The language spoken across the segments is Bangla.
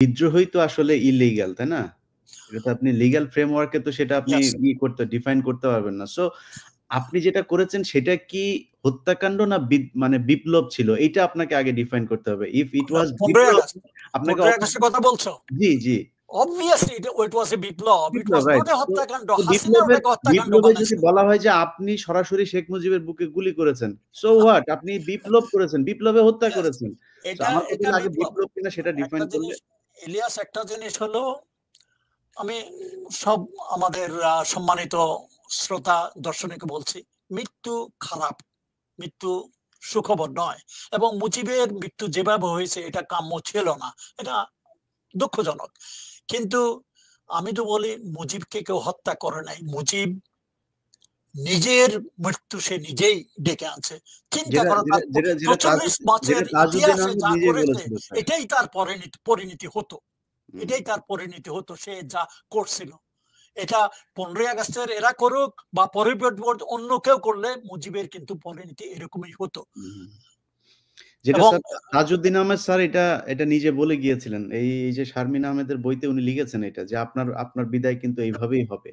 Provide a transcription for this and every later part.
বিদ্রোহই তো আসলে ইলিগাল, তাই না? এটা তো আপনি লিগ্যাল ফ্রেমওয়ার্ক এ তো সেটা আপনি Yes. ডিফাইন করতে পারবেন না। সো আপনি যেটা করেছেন সেটা কি হত্যাকাণ্ড না মানে বিপ্লব ছিল? এইটা আপনাকে আগে ডিফাইন করতে হবে। If it was 15 Biplab August আপনাকে 15 আগস্টের কথা বলছো? জি, জি। Obviously it was a Biplab. It Biplab was right. not a হত্যাকাণ্ড। তো হাসিনা ওটাকে হত্যাকাণ্ড বিপ্লবে যদি বানাইছে। বলা হয় যে আপনি সরাসরি শেখ মুজিবের বুকে গুলি করেছেন। So what? আপনি বিপ্লব করেছেন, বিপ্লবে হত্যা Yes. করেছেন। সো এটা আমার কথা এটা হলো আগে বিপ্লব। বিপ্লব কিনা সেটা একটা ডিফাইন করলে জিনিস ইলিয়াস, একটা জিনিস হলো, আমি সব আমাদের সম্মানিত শ্রোতা দর্শনীকে বলছি, মৃত্যু খারাপ, মৃত্যু সুখবর নয়। এবং মুজিবের মৃত্যু যেভাবে হয়েছে এটা কাম্য ছিল না, এটা দুঃখজনক। কিন্তু আমি তো বলি মুজিবকে কেউ হত্যা করে নাই, মুজিব নিজের মৃত্যু সে নিজেই ডেকে আনছে। চিন্তা যেটা করো, যেটা যেটা যেটা ৪৪ মাসের তাজউদ্দিন ইতিহাসে আহমেদ যা নিজেই করেছে বলেছিল স্যার। এটাই তার পরিণতি হতো, হুম। এটাই তার পরিণতি হতো, সে যা করছিল। এটা 15 আগস্টের এরা করুক বা পরবর্তী অন্য কেউ করলে মুজিবের কিন্তু পরিণতি এরকমই হতো। হুম। যেটা এবং স্যার তাজউদ্দিন আহমেদ স্যার এটা নিজে বলে গিয়েছিলেন। এই যে শারমিন আহমেদের বইতে উনি লিখেছেন এটা যে আপনার বিদায় কিন্তু এইভাবেই হবে।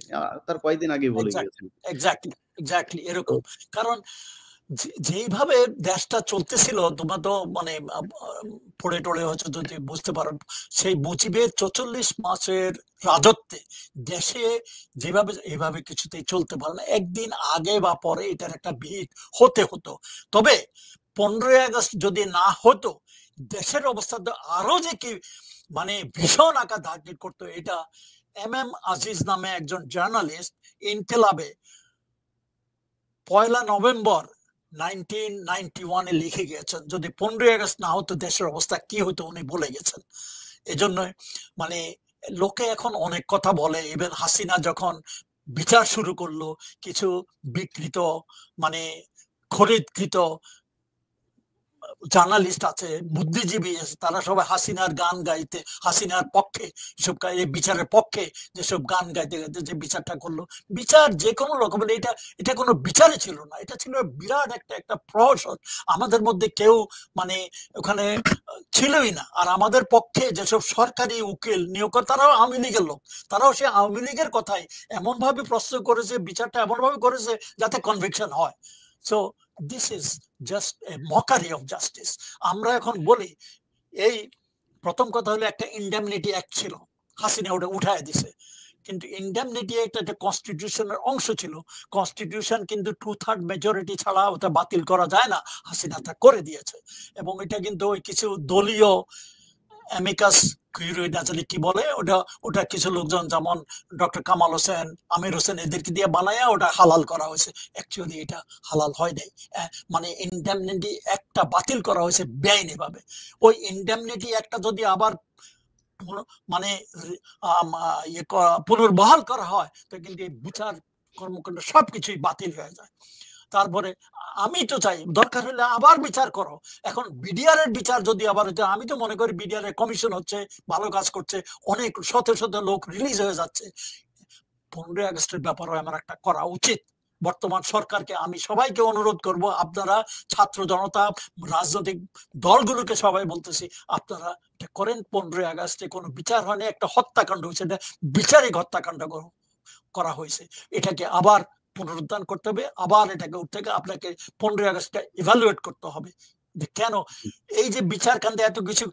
তার কয়েকদিন আগেই বলে গিয়েছেন। এক্স্যাক্টলি এরকম। কারণ যেইভাবে দেশটা চলতেছিল, তোমরা তো মানে পড়ে টড়ে হচ্ছে যদি বুঝতে পারো, সেই মুজিবের 44 মাসের রাজত্বে দেশে যেভাবে এইভাবে কিছুতেই চলতে পারে না। একদিন আগে বা পরে এটার একটা ভিড় হতে হতো। তবে 15 আগস্ট যদি না হতো, দেশের অবস্থা তো আরো যে কি মানে ভীষণ আকার ধারণ করতো। এটা এম আজিজ নামে একজন জার্নালিস্ট ইনকিলাবে 1 নভেম্বর 1991 এ লিখে গিয়েছেন, যদি 15 আগস্ট না হতো দেশের অবস্থা কি হতো উনি বলে গেছেন। এজন্য মানে লোকে এখন অনেক কথা বলে, ইভেন হাসিনা যখন বিচার শুরু করলো, কিছু বিকৃত মানে খরিদকৃত জার্নালিস্ট আছে, বুদ্ধিজীবী আছে, তারা সবাই হাসিনার গান গাইতে, হাসিনার পক্ষে, সব বিচারের পক্ষে যেসব গান গাইতে গাইতে যে বিচারটা করলো, বিচার যে কোনো রকমের, এটা কোনো বিচারই ছিল না, এটা ছিল বিরাট একটা প্রহসন। আমাদের মধ্যে কেউ মানে ওখানে ছিলই না। আর আমাদের পক্ষে যেসব সরকারি উকিল নিয়োগ, তারাও আওয়ামী লীগের লোক, তারাও সে আওয়ামী লীগের কথাই এমন ভাবে প্রশ্ন করেছে, বিচারটা এমন ভাবে করেছে যাতে কনভিকশন হয়। So this is just a mockery of justice. আমরা এখন বলি, এই প্রথম কথা হলো একটা ইন্ডেমনিটি অ্যাক্ট ছিল, হাসিনা ওটা উঠায় দিছে। কিন্তু ইন্ডেমনিটি অ্যাক্ট একটা কনস্টিটিউশনের অংশ ছিল। কনস্টিটিউশন কিন্তু 2/3 মেজরিটি ছাড়া ওটা বাতিল করা যায় না, হাসিনা তা করে দিয়েছে। এবং এটা কিন্তু ওই কিছু দলীয় অ্যামিকাস কিউরিড আছে কি বলে ওটা, ওটা কিছু লোকজন যেমন ডক্টর কামাল হোসেন, আমির হোসেন, এদেরকে দিয়ে বানায়া ওটা হালাল করা হয়েছে। অ্যাকচুয়ালি এটা হালাল হয় নাই। মানে ইনডেমনিটি একটা বাতিল করা হয়েছে বেআইনি ভাবে। ওই ইনডেমনিটি একটা যদি আবার মানে পুনর্বহাল করা হয় তো কিন্তু এই বিচার কর্মকাণ্ড সবকিছুই বাতিল হয়ে যায়। তারপরে আমি তো চাই দরকার হলে আবার বিচার করো। এখন বিডিআর এর বিচার যদি আবার হচ্ছে, আমি তো মনে করি বিডিআর এর কমিশন হচ্ছে, ভালো কাজ করছে, অনেক শত শত লোক রিলিজ হয়ে যাচ্ছে। 15 আগস্টের ব্যাপারে আমার একটা করা উচিত। বর্তমান সরকারকে আমি সবাইকে অনুরোধ করব, আপনারা ছাত্র জনতা, রাজনৈতিক দলগুলোকে সবাই বলতেছি, আপনারা এটা করেন। 15 আগস্টে কোনো বিচার হয়নি, একটা হত্যাকাণ্ড হয়েছে, এটা বিচারিক হত্যাকাণ্ড করা হয়েছে। এটাকে আবার পুনরুদ্ধার করতে হবে, আবার এটাকে উঠতে আপনাকে 15 আগস্টটা ইভালুয়েট করতে হবে যে কেন এই যে বিচার কাণ্ডে এত কিছু